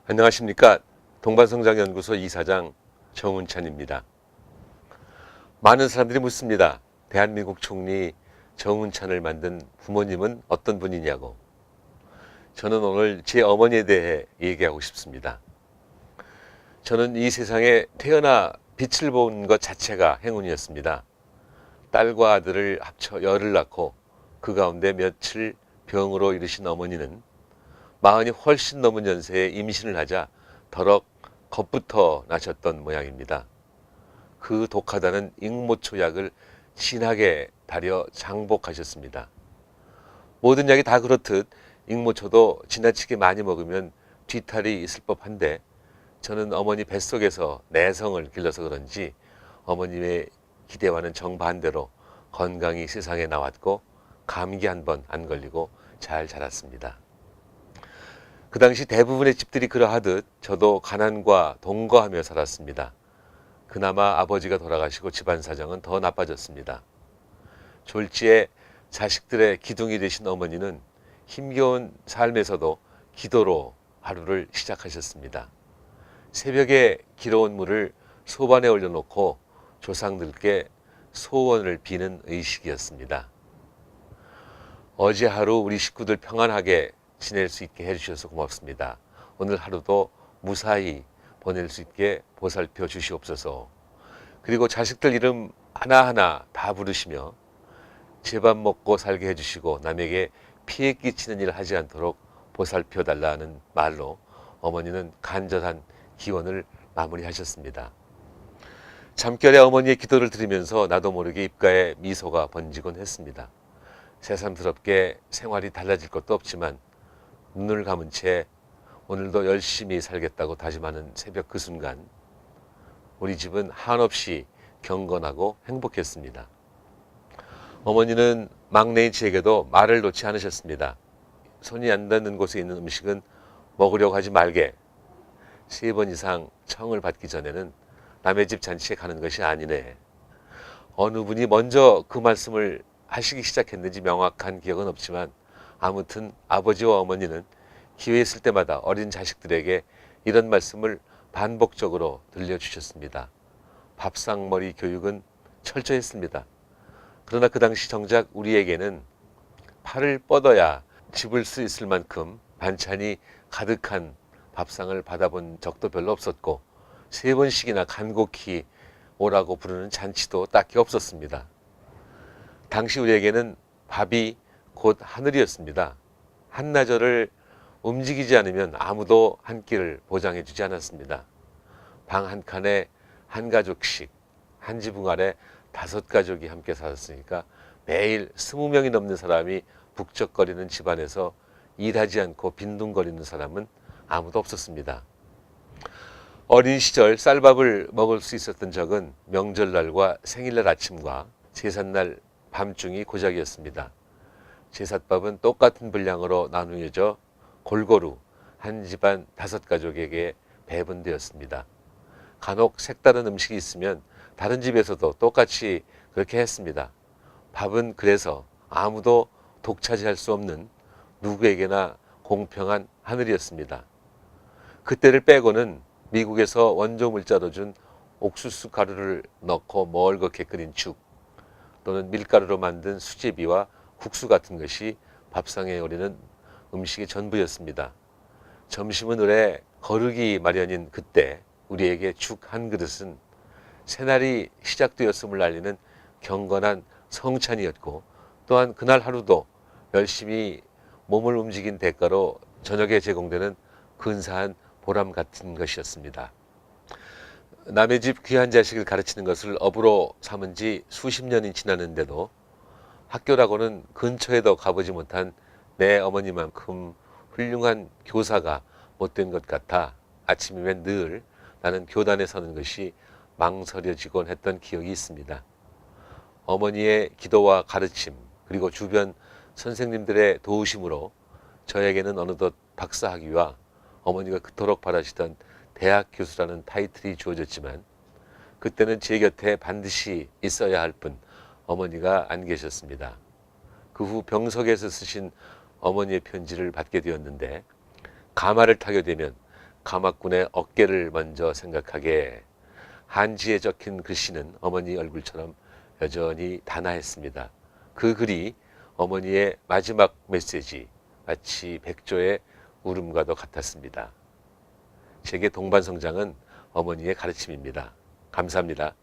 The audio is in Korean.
안녕하십니까. 동반성장연구소 이사장 정운찬입니다. 많은 사람들이 묻습니다. 대한민국 총리 정운찬을 만든 부모님은 어떤 분이냐고. 저는 오늘 제 어머니에 대해 얘기하고 싶습니다. 저는 이 세상에 태어나 빛을 본 것 자체가 행운이었습니다. 딸과 아들을 합쳐 열을 낳고 그 가운데 며칠 병으로 이르신 어머니는 마흔이 훨씬 넘은 연세에 임신을 하자 더럭 겁부터 나셨던 모양입니다. 그 독하다는 익모초약을 진하게 달여 장복하셨습니다. 모든 약이 다 그렇듯 익모초도 지나치게 많이 먹으면 뒤탈이 있을 법한데 저는 어머니 뱃속에서 내성을 길러서 그런지 어머님의 기대와는 정반대로 건강히 세상에 나왔고 감기 한 번 안 걸리고 잘 자랐습니다. 그 당시 대부분의 집들이 그러하듯 저도 가난과 동거하며 살았습니다. 그나마 아버지가 돌아가시고 집안 사정은 더 나빠졌습니다. 졸지에 자식들의 기둥이 되신 어머니는 힘겨운 삶에서도 기도로 하루를 시작하셨습니다. 새벽에 길어온 물을 소반에 올려놓고 조상들께 소원을 비는 의식이었습니다. 어제 하루 우리 식구들 평안하게 지낼 수 있게 해주셔서 고맙습니다. 오늘 하루도 무사히 보낼 수 있게 보살펴 주시옵소서. 그리고 자식들 이름 하나하나 다 부르시며 제 밥 먹고 살게 해주시고 남에게 피해 끼치는 일 하지 않도록 보살펴 달라는 말로 어머니는 간절한 기원을 마무리하셨습니다. 잠결에 어머니의 기도를 들으면서 나도 모르게 입가에 미소가 번지곤 했습니다. 새삼스럽게 생활이 달라질 것도 없지만 눈을 감은 채 오늘도 열심히 살겠다고 다짐하는 새벽 그 순간 우리 집은 한없이 경건하고 행복했습니다. 어머니는 막내인 제게도 말을 놓지 않으셨습니다. 손이 안 닿는 곳에 있는 음식은 먹으려고 하지 말게. 3번 이상 청을 받기 전에는 남의 집 잔치에 가는 것이 아니네. 어느 분이 먼저 그 말씀을 하시기 시작했는지 명확한 기억은 없지만 아무튼 아버지와 어머니는 기회 있을 때마다 어린 자식들에게 이런 말씀을 반복적으로 들려주셨습니다. 밥상머리 교육은 철저했습니다. 그러나 그 당시 정작 우리에게는 팔을 뻗어야 집을 수 있을 만큼 반찬이 가득한 밥상을 받아본 적도 별로 없었고 3번씩이나 간곡히 오라고 부르는 잔치도 딱히 없었습니다. 당시 우리에게는 밥이 곧 하늘이었습니다. 한나절을 움직이지 않으면 아무도 한 끼를 보장해 주지 않았습니다. 방 한 칸에 한 가족씩, 한 지붕 아래 5가족이 함께 살았으니까 매일 20명이 넘는 사람이 북적거리는 집안에서 일하지 않고 빈둥거리는 사람은 아무도 없었습니다. 어린 시절 쌀밥을 먹을 수 있었던 적은 명절날과 생일날 아침과 제삿날 밤중이 고작이었습니다. 제삿밥은 똑같은 분량으로 나누어져 골고루 한 집안 5가족에게 배분되었습니다. 간혹 색다른 음식이 있으면 다른 집에서도 똑같이 그렇게 했습니다. 밥은 그래서 아무도 독차지할 수 없는 누구에게나 공평한 하늘이었습니다. 그때를 빼고는 미국에서 원조 물자로 준 옥수수 가루를 넣고 멀겋게 끓인 죽 또는 밀가루로 만든 수제비와 국수 같은 것이 밥상에 오르는 음식의 전부였습니다. 점심은 으레 거르기 마련인 그때 우리에게 죽 한 그릇은 새날이 시작되었음을 알리는 경건한 성찬이었고 또한 그날 하루도 열심히 몸을 움직인 대가로 저녁에 제공되는 근사한 보람 같은 것이었습니다. 남의 집 귀한 자식을 가르치는 것을 업으로 삼은 지 수십 년이 지났는데도 학교라고는 근처에도 가보지 못한 내 어머니만큼 훌륭한 교사가 못된 것 같아 아침이면 늘 나는 교단에 서는 것이 망설여지곤 했던 기억이 있습니다. 어머니의 기도와 가르침 그리고 주변 선생님들의 도우심으로 저에게는 어느덧 박사학위와 어머니가 그토록 바라시던 대학 교수라는 타이틀이 주어졌지만 그때는 제 곁에 반드시 있어야 할 분 어머니가 안 계셨습니다. 그 후 병석에서 쓰신 어머니의 편지를 받게 되었는데 가마를 타게 되면 가마꾼의 어깨를 먼저 생각하게 한지에 적힌 글씨는 어머니 얼굴처럼 여전히 단아했습니다. 그 글이 어머니의 마지막 메시지, 마치 백조의 울음과도 같았습니다. 제게 동반성장은 어머니의 가르침입니다. 감사합니다.